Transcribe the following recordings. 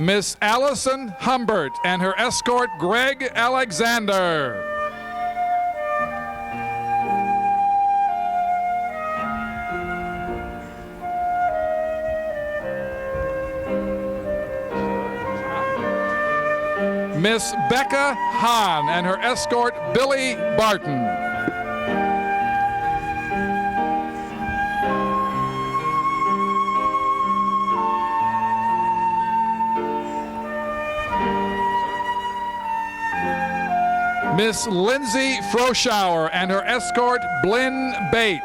Miss Allison Humbert and her escort Greg Alexander. Miss Becca Hahn and her escort Billy Barton. Miss Lindsay Froschauer and her escort Blynn Bates.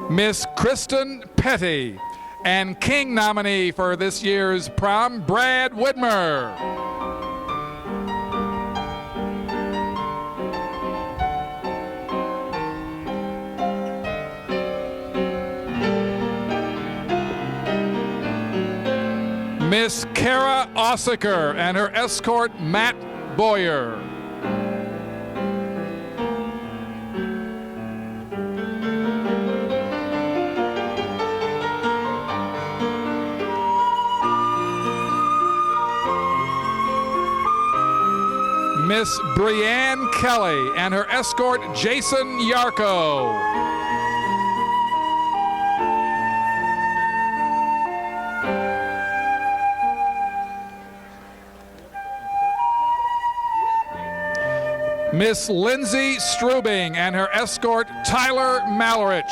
Miss Kristen Petty, and King nominee for this year's prom, Brad Widmer. Miss Kara Ossiker and her escort, Matt Boyer. Miss Brianne Kelly and her escort, Jason Yarko. Miss Lindsay Strubing and her escort, Tyler Malrich.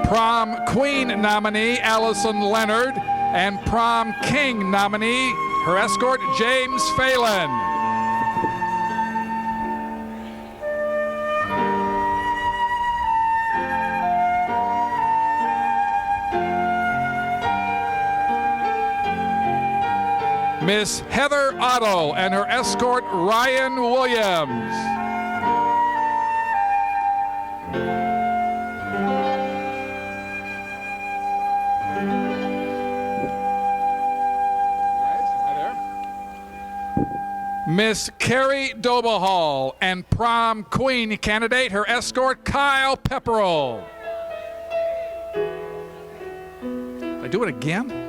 Prom Queen nominee, Allison Leonard, and Prom King nominee, her escort, James Phelan. Miss Heather Otto and her escort, Ryan Williams. Miss Carrie Dobahall and Prom Queen candidate, her escort, Kyle Pepperell. Did I do it again?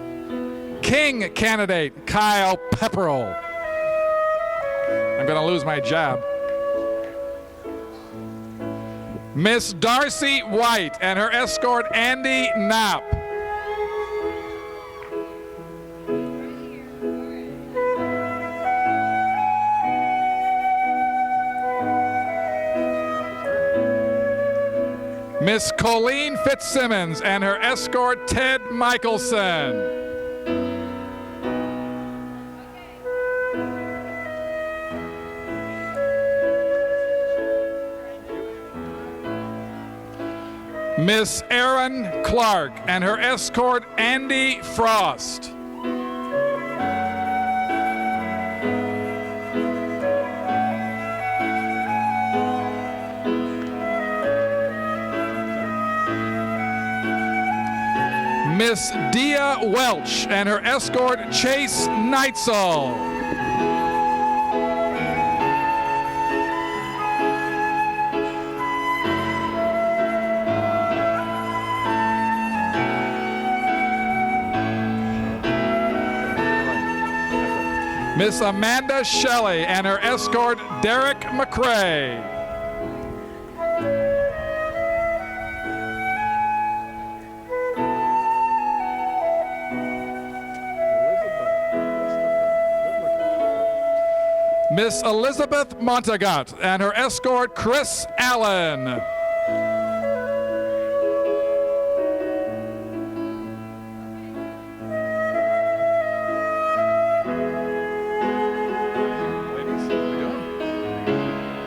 King candidate, Kyle Pepperell. I'm going to lose my job. Miss Darcy White and her escort, Andy Knapp. Miss Colleen Fitzsimmons and her escort, Ted Michelson. Miss Erin Clark and her escort, Andy Frost. Miss Dia Welch and her escort, Chase Neitzel. Miss Amanda Shelley and her escort, Derek McCrae. Miss Elizabeth Montagut and her escort, Chris Allen.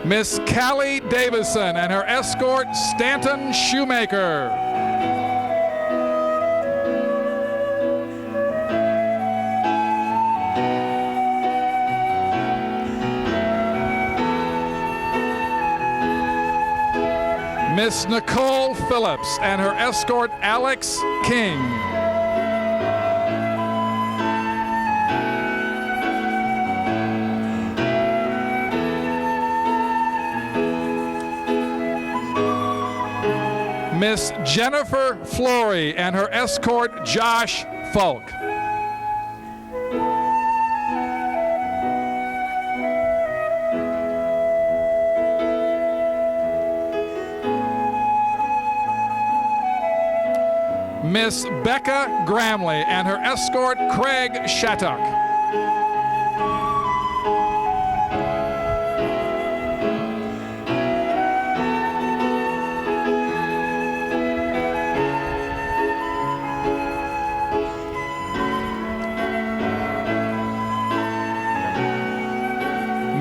Miss Callie Davison and her escort, Stanton Shoemaker. Miss Nicole Phillips and her escort Alex King. Miss Jennifer Flory and her escort Josh Falk. Miss Becca Gramley and her escort Craig Shattuck.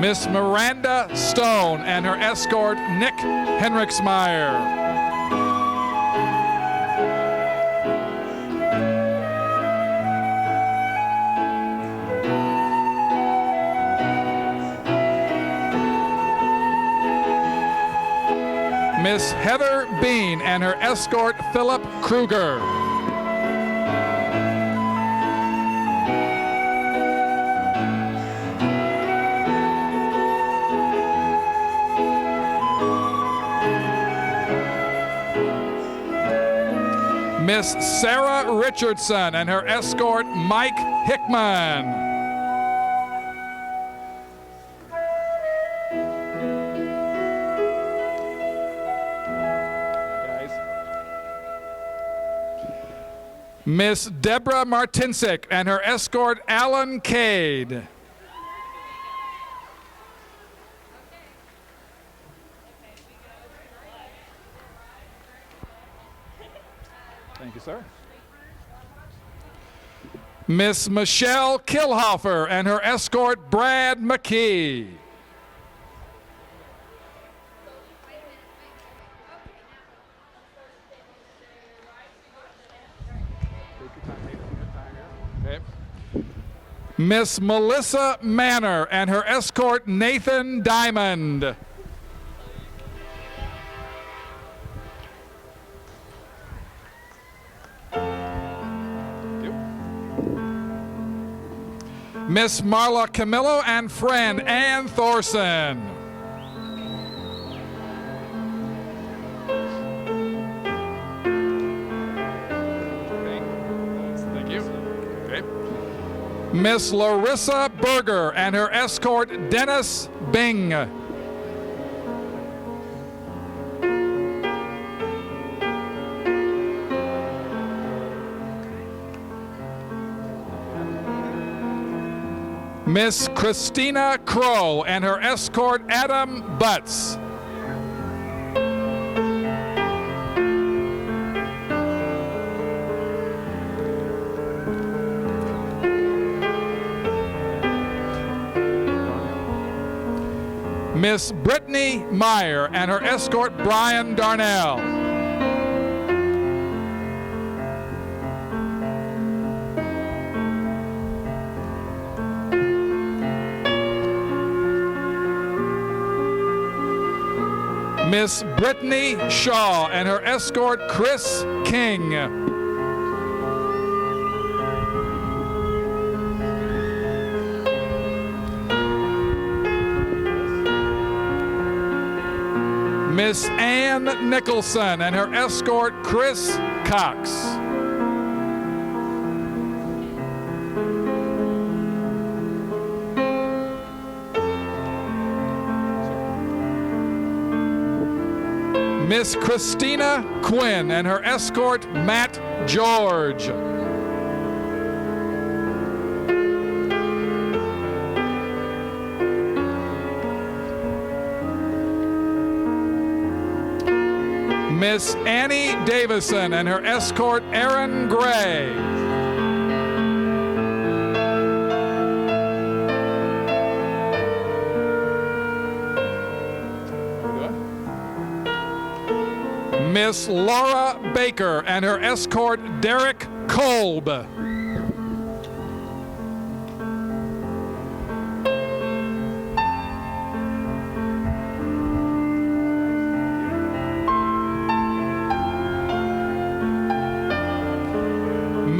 Miss Miranda Stone and her escort Nick Henriksmeyer. Miss Heather Bean and her escort Philip Kruger. Miss Sarah Richardson and her escort Mike Hickman. Miss Deborah Martinsik and her escort Alan Cade. Thank you, sir. Miss Michelle Kilhofer and her escort Brad McKee. Okay. Miss Melissa Manor and her escort Nathan Diamond. Miss Marla Camillo and friend Ann Thorson. Thank you. Okay. Miss Larissa Berger and her escort Dennis Bing. Miss Christina Crow and her escort Adam Butts. Miss Brittany Meyer and her escort Brian Darnell. Miss Brittany Shaw and her escort Chris King. Miss Ann Nicholson and her escort Chris Cox. Miss Christina Quinn and her escort Matt George. Miss Annie Davison and her escort Aaron Gray. Miss Laura Baker and her escort Derek Kolb.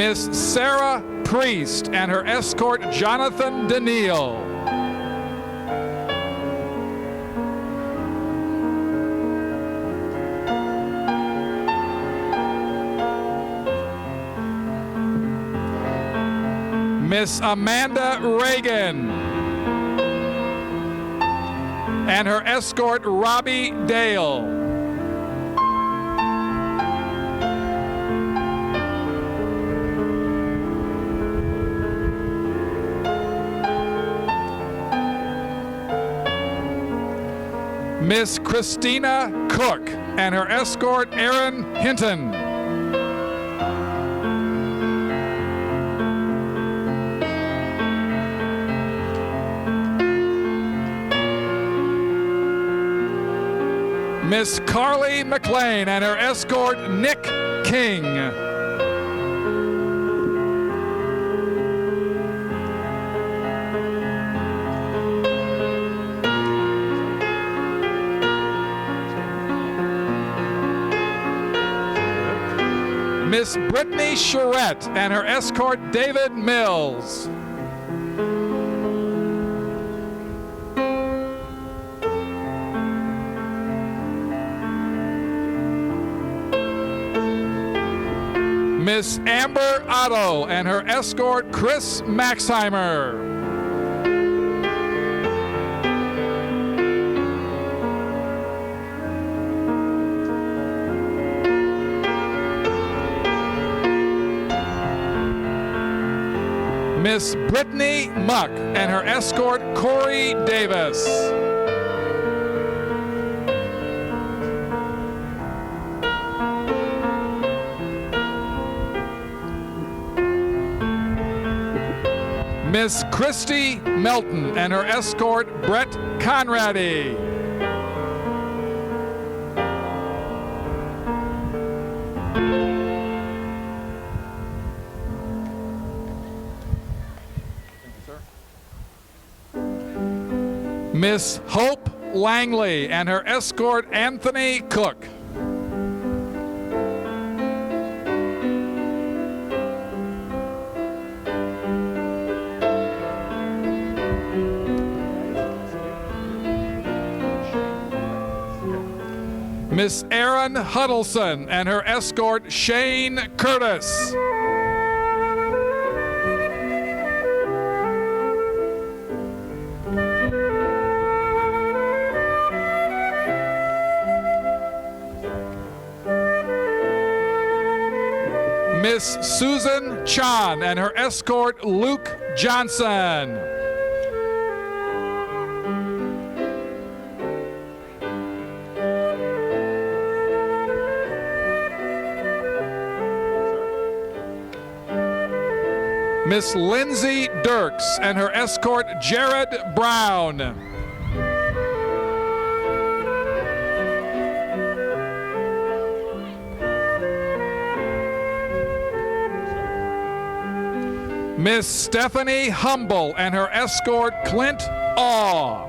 Miss Sarah Priest and her escort Jonathan Daniil. Miss Amanda Reagan and her escort Robbie Dale. Miss Christina Cook and her escort Erin Hinton. Miss Carly McLean and her escort Nick King. Miss Brittany Charette and her escort David Mills. Miss Amber Otto and her escort Chris Maxheimer. Miss Brittany Muck and her escort Corey Davis. Miss Christy Melton and her escort Brett Conradi. Miss Hope Langley and her escort Anthony Cook. Miss Erin Huddleston and her escort Shane Curtis. Miss Susan Chan and her escort Luke Johnson. Miss Lindsay Dirks and her escort Jared Brown. Miss Stephanie Humble and her escort Clint Awe.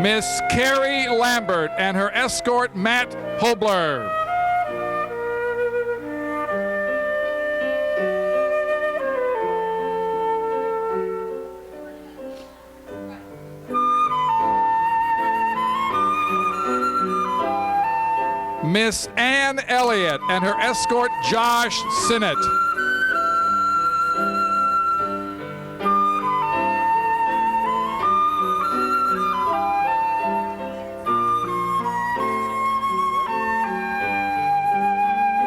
Miss Carrie Lambert and her escort Matt Hobler. Miss Ann Elliott and her escort Josh Sinnott.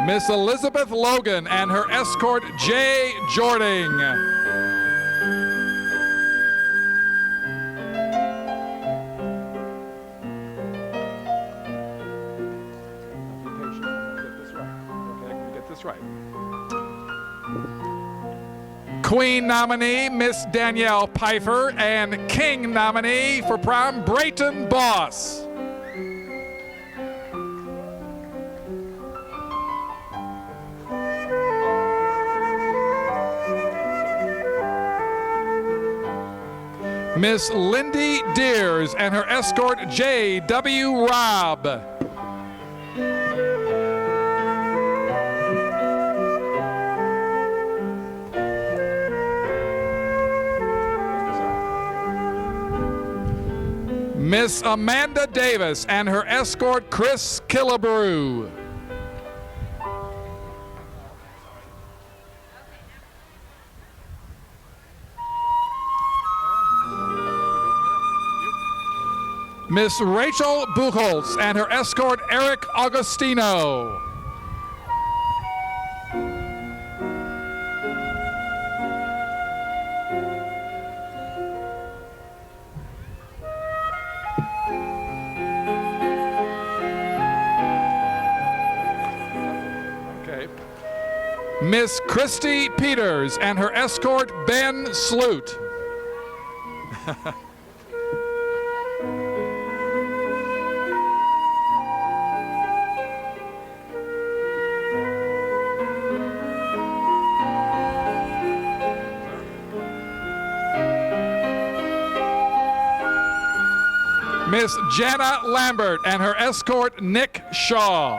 Miss Elizabeth Logan and her escort Jay Jording. Queen nominee, Miss Danielle Pfeiffer, and King nominee for prom, Brayton Boss. Miss Lindy Deers and her escort J.W. Robb. Miss Amanda Davis and her escort Chris Killebrew. Miss Rachel Buchholz and her escort Eric Augustino. Okay. Miss Christy Peters and her escort Ben Sloot. Miss Jana Lambert and her escort Nick Shaw.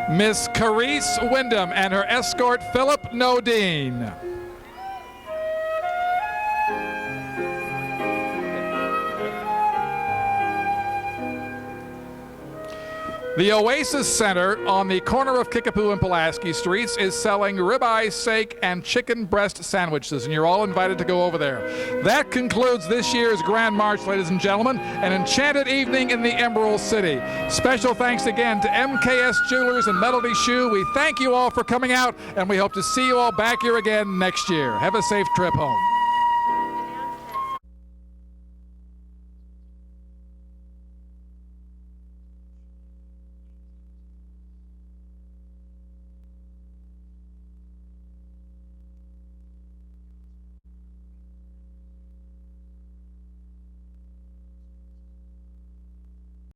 Miss Carice Wyndham and her escort Philip Nodine. The Oasis Center on the corner of Kickapoo and Pulaski Streets is selling ribeye, steak, and chicken breast sandwiches, and you're all invited to go over there. That concludes this year's Grand March, ladies and gentlemen, an enchanted evening in the Emerald City. Special thanks again to MKS Jewelers and Melody Shoe. We thank you all for coming out, and we hope to see you all back here again next year. Have a safe trip home.